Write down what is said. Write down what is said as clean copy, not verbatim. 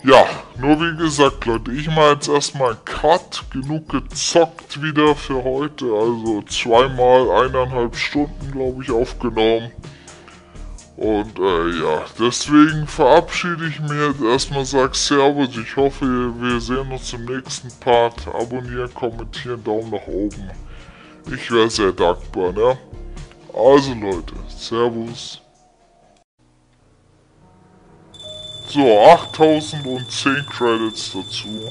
Ja, nur wie gesagt, Leute, ich mache jetzt erstmal einen Cut. Genug gezockt wieder für heute. Also zweimal 1,5 Stunden, glaube ich, aufgenommen. Und ja, deswegen verabschiede ich mich jetzt erstmal, sag Servus. Ich hoffe, wir sehen uns im nächsten Part. Abonnieren, kommentieren, Daumen nach oben. Ich wäre sehr dankbar, ne? Also Leute, Servus. So, 8010 Credits dazu.